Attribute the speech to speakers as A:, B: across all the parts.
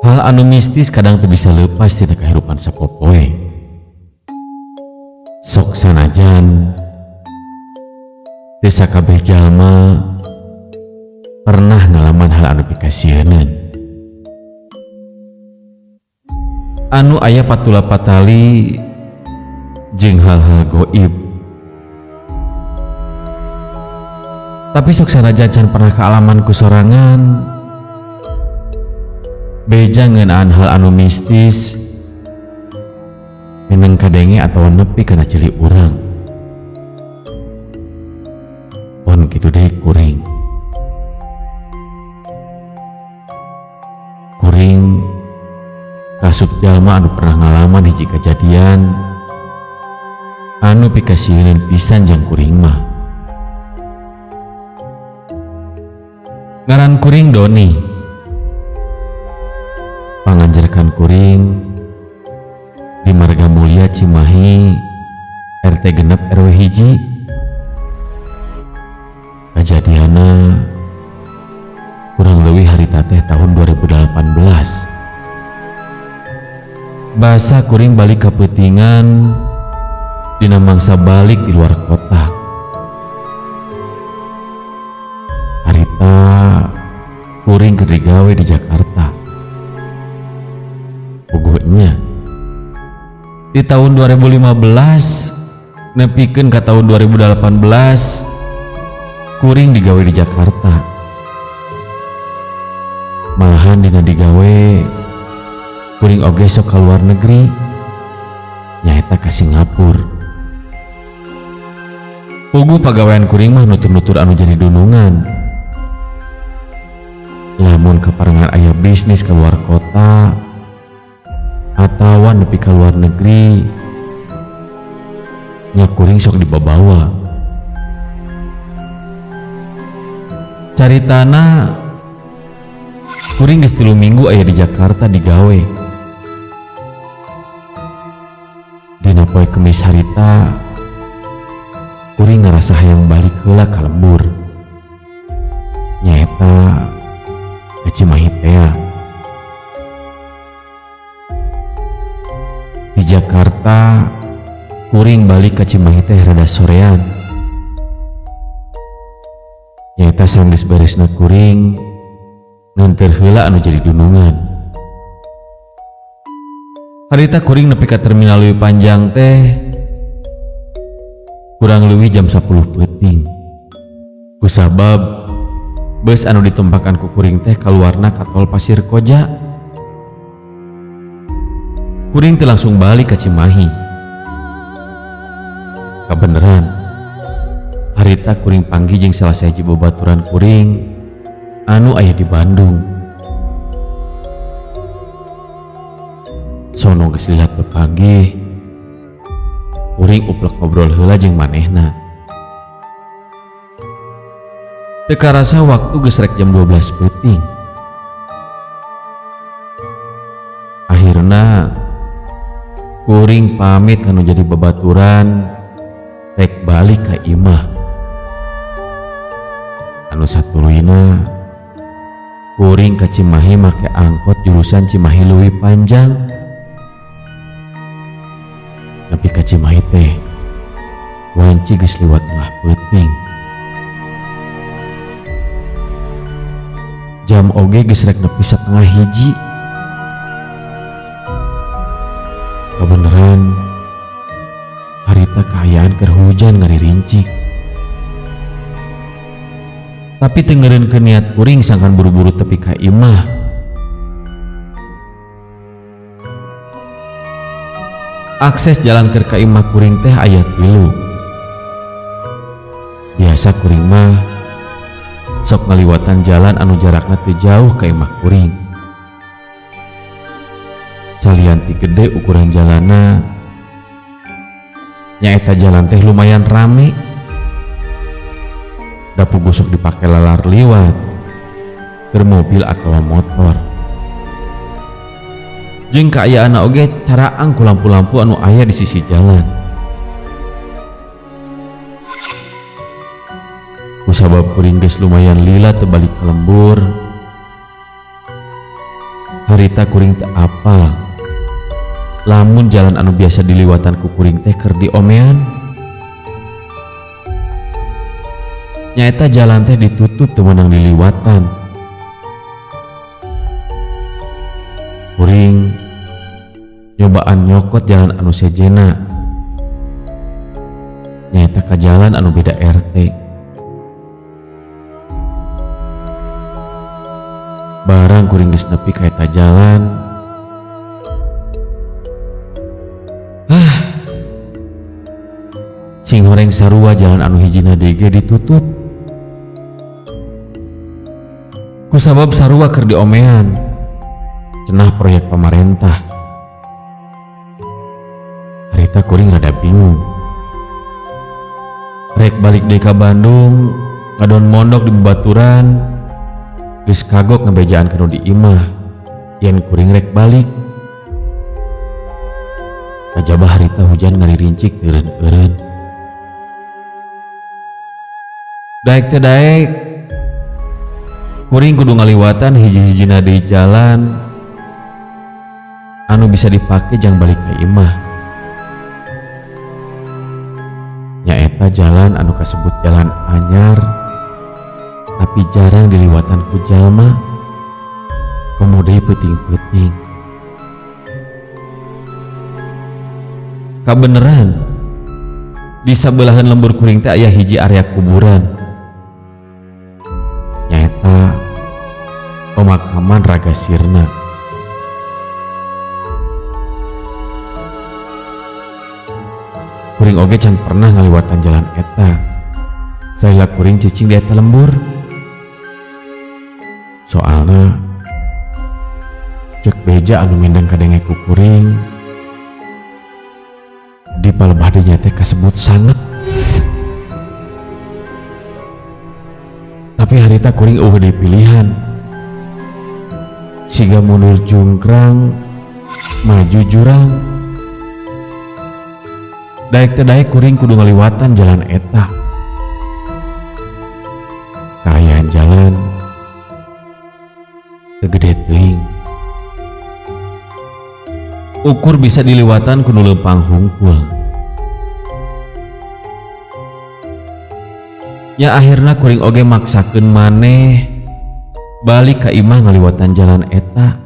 A: Hal anu mistis kadang teu bisa leupas tina kahirupan sapopoe. Sok sanajan teu sakabeh jalma pernah ngalaman hal anu pikasieun. Anu aya patula patali jeung hal-hal goib. Tapi sok sanajan can pernah kaalaman ku sorangan, beja ngeunaan hal anu mistis meneng kadenge atawa nepi kana cili urang. Pon kitu deui kuring. Kuring kasup jalma anu pernah ngalaman hiji kejadian anu pikasieun pisan jang kuring mah. Ngaran kuring Doni. Panganjarkan kuring di Marga Mulia Cimahi RT genep RW hiji. Kejadianna kurang leuwih harita teh tahun 2018. Basa kuring balik kapeutingan dina mangsa balik di luar kota. Harita kuring keur digawe di Jakarta. Pokoknya di tahun 2015 nepikeun ka tahun 2018 kuring digawe di Jakarta. Malahan dina digawe kuring oge sok ka luar negeri, nyaeta ka Singapura. Puguh pagawean kuring mah nutur-nutur anu jadi dunungan. Lamun kaparengan aya bisnis ke luar kota atawa nepi ka luar negeri, nya kuring sok dibabawa. Caritana kuring geus 3 minggu aya di Jakarta digawe. Dina poe Kemis harita kuring ngarasa hayang balik heula ka lembur, nyaeta ka Cimahi tea. Di Jakarta kuring balik ka Cimahi teh rada sorean, nyaeta sanggeus beresna kuring nganter heula anu jadi dunungan. Harita kuring nepi ka terminal Leuwi Panjang teh kurang leuwih jam 10 peuting. Kusabab beus anu ditumpakan ku kuring teh kaluarna ka tol Pasir Koja. Kuring teh langsung balik ka Cimahi. Kabeneran harita kuring panggih jeung salah sahiji babaturan kuring anu aya di Bandung. Sono geus lihat bepanggih, kuring uplek ngobrol heula jeung manehna. Teu karasa waktu geus rek jam 12 peuting. Akhirna kuring pamit kanu jadi babaturan rek balik ka imah. Anu satuluyna kuring ka Cimahi make angkot jurusan Cimahi Leuwi Panjang. Nepi ka Cimahi teh wanci geus liwat tengah peuting. Jam oge geus rek nepi 12:30. Kebeneran harita kaayaan keur hujan ngaririncik. Tapi teu ngeureunkeun niat kuring sangkan buru-buru tepi ka imah. Akses jalan keur ka imah kuring teh aya 3. Biasa kuring mah sok ngaliwatan jalan anu jarakna teu jauh ka imah kuring. Salian ti gede ukuran jalanna, nyaeta jalan teh lumayan rame. Da puguh sok dipake lalar liwat keur mobil atawa motor. Jeung kaayaanna oge caraang ku lampu-lampu anu aya di sisi jalan. Kusabab kuring geus lumayan lila teu balik ka lembur, harita kuring teu apal lamun jalan anu biasa diliwatan ku kuring teh keur diomean. Nyaeta jalan teh ditutup teu meunang diliwatan. Kuring nyobaan nyokot jalan anu sejena, nyaeta ka jalan anu beda RT. Barang kuring geus nepi ka eta jalan, sing horeng sarua jalan anu hijina DG ditutup. Kusabab sarua keur diomean cenah proyek pemerintah. Harita kuring rada bingung. Rek balik deui ka Bandung, ngadon mondok di babaturan, geus kagok ngebejaan kanu di imah, yen kuring rek balik. Kajaba harita hujan ngaririncik eureun-eureun. Daek teh daek, kuring kudu ngaliwatan hiji-hijina deui jalan anu bisa dipake jang balik ka imah. Nyaeta jalan anu kasebut jalan anyar, tapi jarang diliwatan ku jalma, pemudai peuting-peuting. Kabeneran, di sabelahan lembur kuring teh aya hiji area kuburan. Nyaeta pemakaman Raga Sirna. Kuring oge can pernah ngaliwatan jalan eta. Saila kuring cicing di eta lembur. Soalna cek beja anu mindeng kadenge ku kuring di palebah dinya teh kasebut sanget. Tapi harita kuring eueuh deui pilihan. Siga mundur jungkrang, maju jurang. Daek teh daek kuring kudu ngaliwatan jalan eta. Kaayaan jalan teu gede teuing. Ukur bisa diliwatan kudu leumpang hungkul. Ya akhirna kuring oge maksakeun maneh balik ka imah ngaliwatan jalan eta.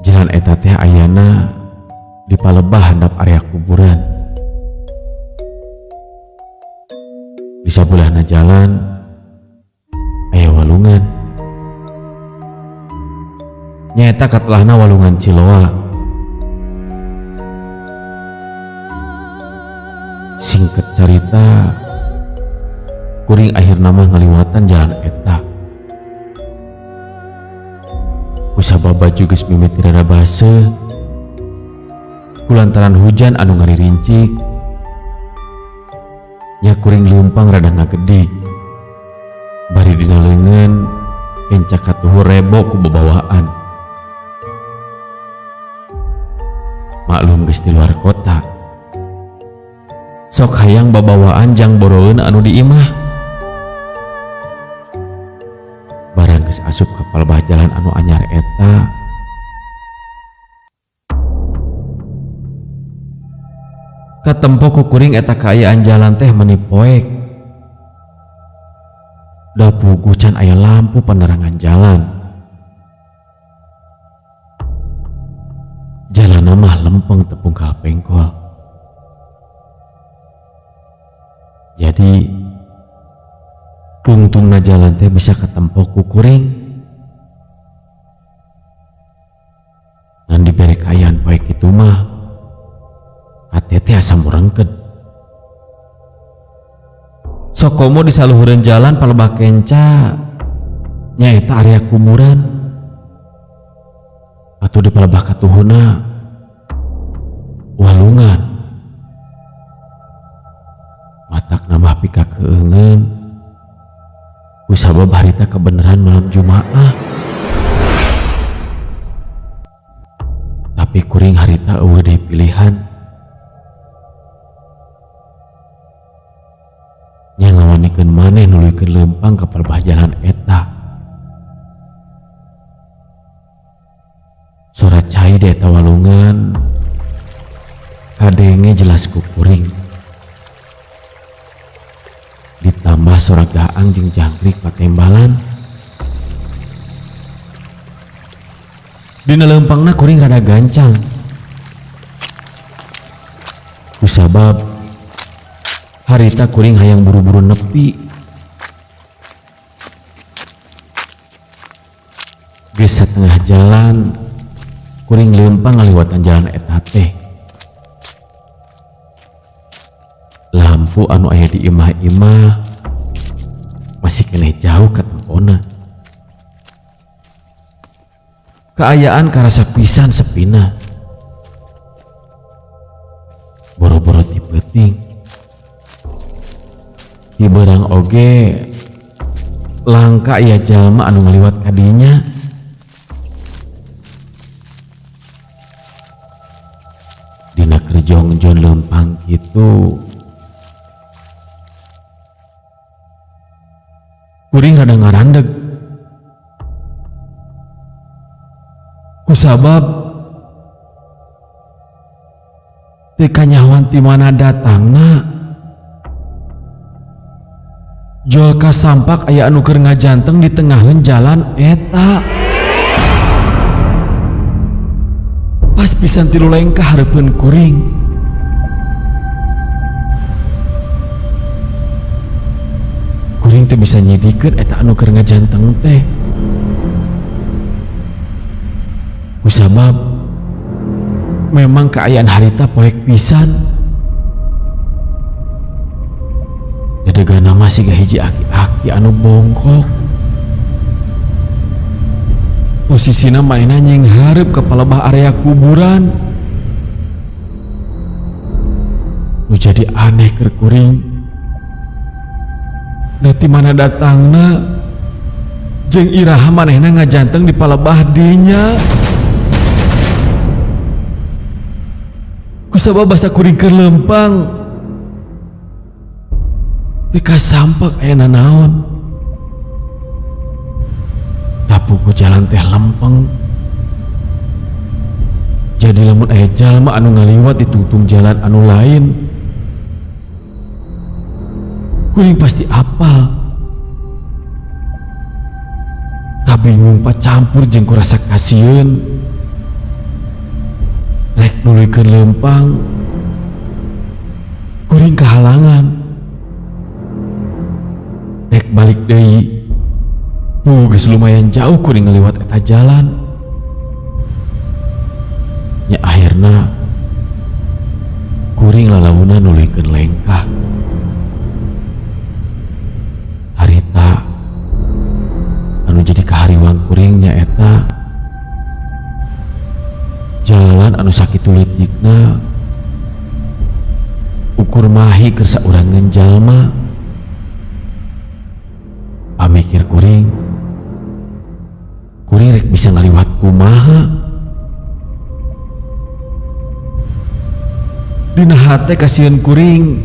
A: Jalan eta teh ayana di palebah handap area kuburan. Di sabulahna jalan aya walungan. Nyaeta katelahna walungan Ciloa. Singket carita, kuring akhirna mah ngaliwatan jalan eta. Kusabab baju geus mimiti rada baseuh kulantaran hujan anu ngaririncik. Nya kuring lumpang rada ngagedik. Bari dina leungeun kencak katuhur rebo ku babawaan. Maklum geus di luar kota. Sok hayang babawaan jang boroeun anu di imah. Barang geus asup ka palebah jalan anu anyar eta, katempo ku kuring eta kaayaan jalan teh meuni poek. Da puguh can aya lampu penerangan jalan. Jalanna mah lempeng tepungkal pengkol. Jadi tungtungna jalan teh bisa ketempo ku kuring. Ngan dibere kaayaan poe kitu mah hate teh asa murengkeud. Sok komo di saluhureun jalan palebah kenca nyaeta area kuburan. Atuh di palebah katuhuna walungan. Matak nambah pika keungeun kusabab harita kebeneran malam Jumaah. Tapi kuring harita eueuh deui pilihan. Nya ngawanikeun maneh nuluykeun leumpang ka palebah jalan eta. Ai di eta walungan kadenge jelas ku kuring. Ditambah suara gaang jeung jangkrik patembalan. Dina leumpangna kuring rada gancang. Kusabab harita kuring hayang buru-buru nepi. Geus satengah jalan kuring leumpang ngaliwatan jalan eta teh. Lampu anu aya di imah-imah masih keneh jauh ka tempona. Kaayaan karasa pisan sepina. Boro-boro ti peuting. Di barang oge langka aya jalma anu ngaliwat kadinya. Dina kerjongjon leumpang kitu kuring rada ngarandeg. Kusabab teu kanyahoan ti mana datangna. Jol kasampak aya anu keur ngajanteng di tengaheun jalan eta. Pas pisan tilu lengkah hareupeun kuring. Kuring teu bisa nyidikeun eta anu keur ngajanteng teh. Kusabab memang keayaan harita poek pisan. Dadegana masih hiji aki-aki anu bongkok. Posisina manehna nyenghareup ka palebah area kuburan. Nu jadi aneh keur kuring. Dati mana datangna jeung iraha manehna ngajanteng di palebah dinya. Kusabab basa kuring keur leumpang teu kasampak aya nanaon. Dapuku jalan teh lempeng. Jadi lamun aya jalma anu ngaliwat di tungtung jalan anu lain, kuring pasti apal. Kabingung pacampur jeung kurasa kasieun. Rek nuluykeun leumpang, kuring kahalangan. Rek balik deui. Geus lumayan jauh kuring ngaliwat eta jalan. Nya akhirna kuring lalawuna nuluykeun lengkah. Harita anu jadi kahariwang kuring nya eta jalan anu sakitu leutikna ukur mahi keur saurangeun jalma. Pamikir kuring rek bisa ngaliwat kumaha. Dina hate kasieun kuring.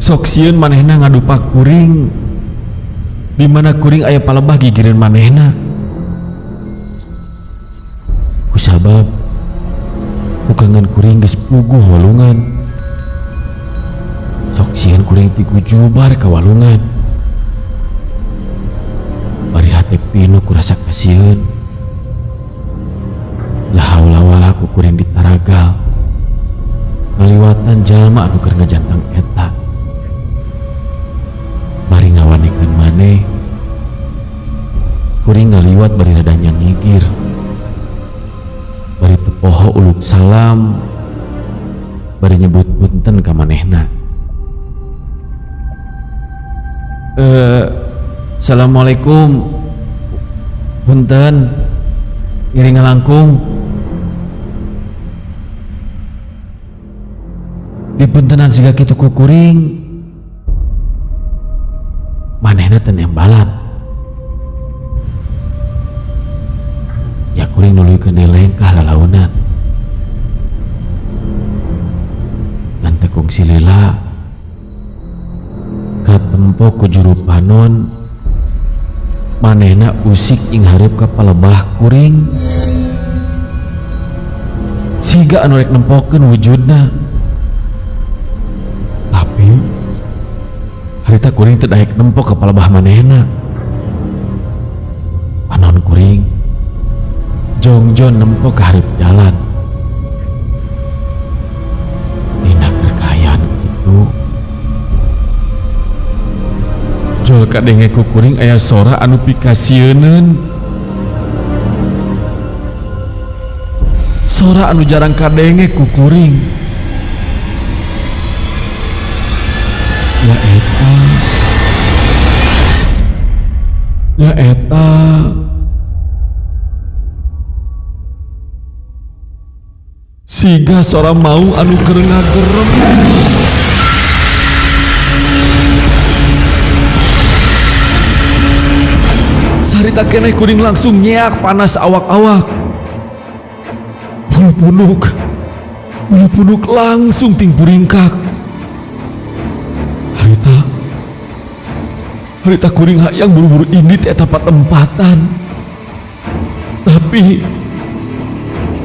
A: Sok sieun manehna ngadupak kuring. Di mana kuring aya palebah gigireun manehna. Kusabab bukangan kuring geus puguh walungan. Sok sieun kuring ti gujubar ka walungan. Bari hate pinu kurasa kasieun. Lah haula wala ku kuring ditaragal ngaliwatan jalma anu keur ngajantang eta. Bari ngawanikeun maneh kuring ngaliwat bari rada nyangigir. Bari teu poho uluk salam. Bari nyebut punten ka manehna. Assalamualaikum. Punten, ngiring ngalangkung. Dipuntenan siga kitu ku kuring. Manehna teu nembalan. Ya kuring nuluykeun lengkah lalaunan. Dan tekung silila katempo ku juru panon. Manehna usik ing hareup ka palebah kuring. siga anu rek nempokeun wujudna. Tapi harita kuring teu daek nempok kepala bah manehna. Panon kuring jongjon nempok ke hareup jalan. Dina kerkayaan gitu jol kadenge ku kuring aya sora anu pikasieun. Sora anu jarang kadenge ku kuring. Ya eta siga sora mau anu keur ngagerem. Sarita keneh kuring langsung nyeak panas awak-awak. Bulu-punuk langsung ting puringkak. Harita kuring hayang buru-buru ini teh tempat-tempatan.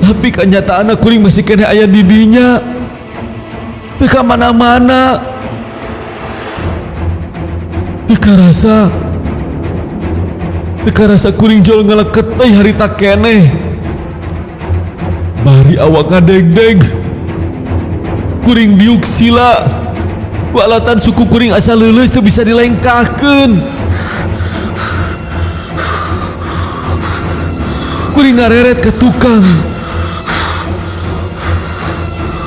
A: Tapi kenyataan kuring masih kena aya di dinya. Teu ka mana-mana. Teu rasa kuring jol ngaleket teh harita keneh. Bari awak ngadeg-deg. Kuring diuk sila. Kualatan suku kuring asa leuleus teu bisa dilengkahkeun. Kuring ngareret ke tukang.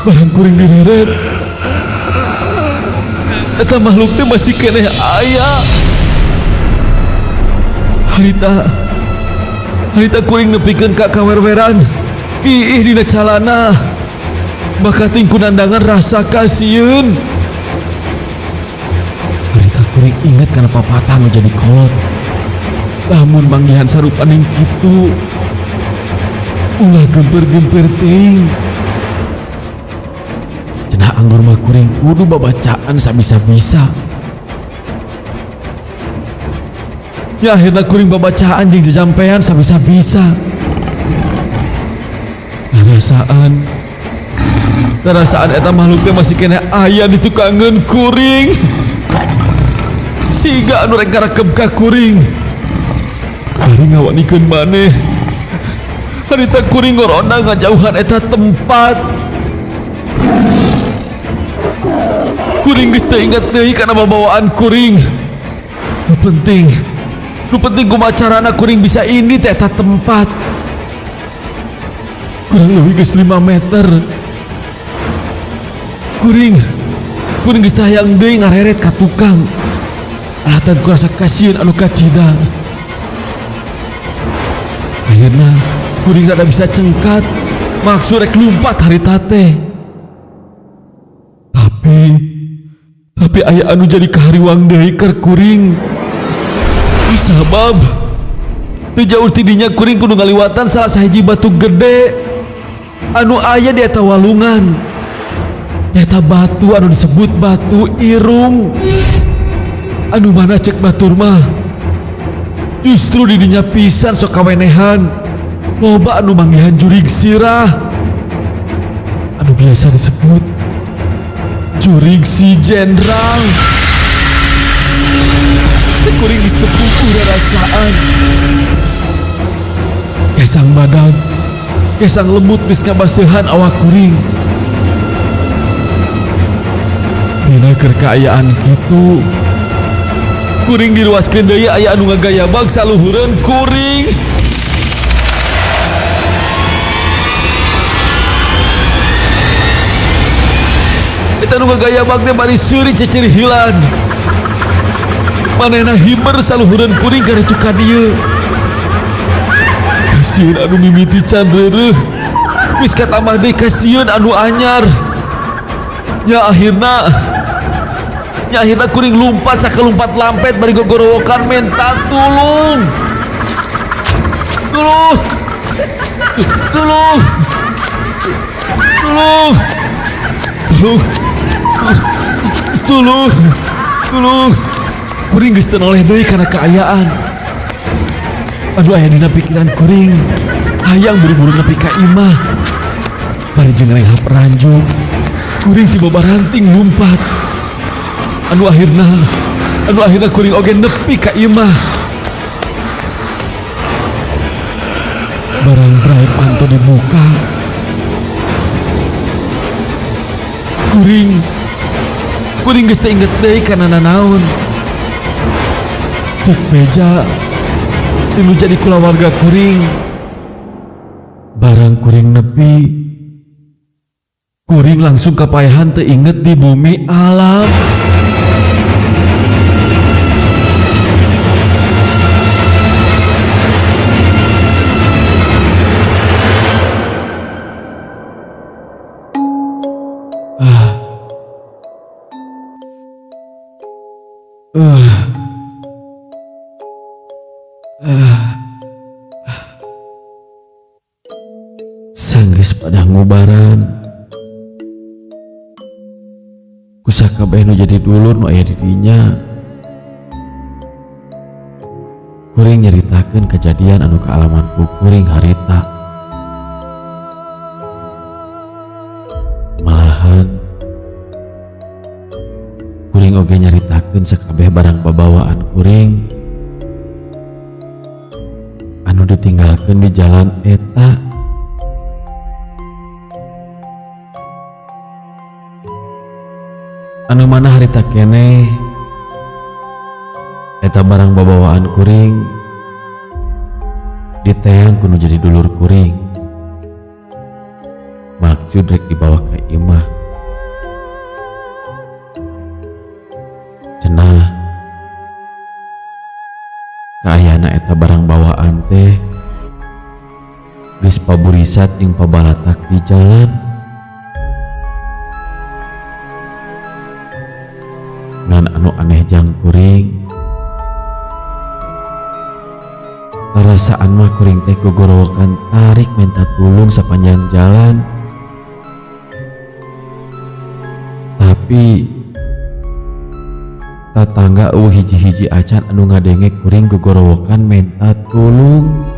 A: Barang kuring direret, eta makhluk teh masih keneh aya. Harita kuring nepikeun ka kawerweran. Kiih dina calana. Bakating kunandangan rasa kasieun. Kuring ingat karena papatah nu jadi kolot. Lamun manggihan sarupaning kitu ulah gemper-gemper ting. Cenah anggur mah kuring kudu babacaan sabisa-bisa. Ya akhirna kuring babacaan jeung jajampean sabisa-bisa. Narasaan eta makhluk teh masih kena aya di tukangeun kuring. Siga anu rek ngarakeb ka kuring. Bari ngawanikeun maneh. Harita kuring ngorona ngajauhan eta tempat. Kuring geus teu inget deui kana babawaan kuring. Nu penting kumaha carana kuring bisa ini teh eta tempat. Kurang leuwih geus 5 meter. Kuring geus teu hayang deui ngareret ka tukang. Alatan ku rasa kasieun anu kacida. Akhirna kuring rada bisa cengkat, maksud rek lumpat harita teh. Tapi aya anu jadi kahariwang deui keur kuring. Sabab teu jauh ti dinya kuring kudu ngaliwatan salah sahiji batu gede anu aya di eta walungan. Eta batu anu disebut batu irung. Anu mana cek batur mah justru di dinya pisan sok kawenehan loba anu manggihan jurig sirah anu biasa disebut jurig si jenderal. Kuring geus teu puguh rasaan. Kesang badag, kesang lembut geus ngabaseuhan awak kuring. Dina keur kaayaan kitu kuring diruaskeun deui aya anu ngagayabag saluhureun kuring. Eta nu ngagayabag teh bari seuri cecerihilan. Manehna himer saluhureun kuring ka ditu ka dieu. Kasieun anu mimiti can reureuh. Geus katambah deui kasieun anu anyar. Ya akhirna kuring lumpat sakelumpat lampet bari gogorowokan menta tulung. Kuring geus teu noleh deui kana kaayaan. Aduh aya dina pikiran kuring hayang buru-buru nepi ka imah. Bari jeung renghap ranjung, kuring tiba baranting lumpat. Anu akhirna kuring oge nepi ka ieu mah. Barang brai panto di muka. Kuring geus teu inget deui kana nanaon. Cek beja anu jadi kulawarga kuring. Barang kuring nepi, kuring langsung kapayahan teu inget di bumi alam. Sanggeus pada ngubaran, kusakabeh nu jadi dulur nu aya di dinya. Kuring nyaritakeun kejadian anu kaalaman ku kuring harita. Malahan kuring oge nyaritakeun sakabeh barang babawaan kuring anu ditinggalkeun di jalan eta. Anu mana harita keneh eta barang babawaan kuring diteang kudu jadi dulur kuring. Maksud rek dibawa ka imah. Cenah kaayana eta barang bawaan teh geus paburisat jeung pabalatak di jalan. Ngan anu aneh jang kuring, perasaan mah kuring teh gogorowokan tarik minta tulung sepanjang jalan. Tapi tatangga hiji-hiji acan anu ngadenge kuring gogorowokan minta tulung.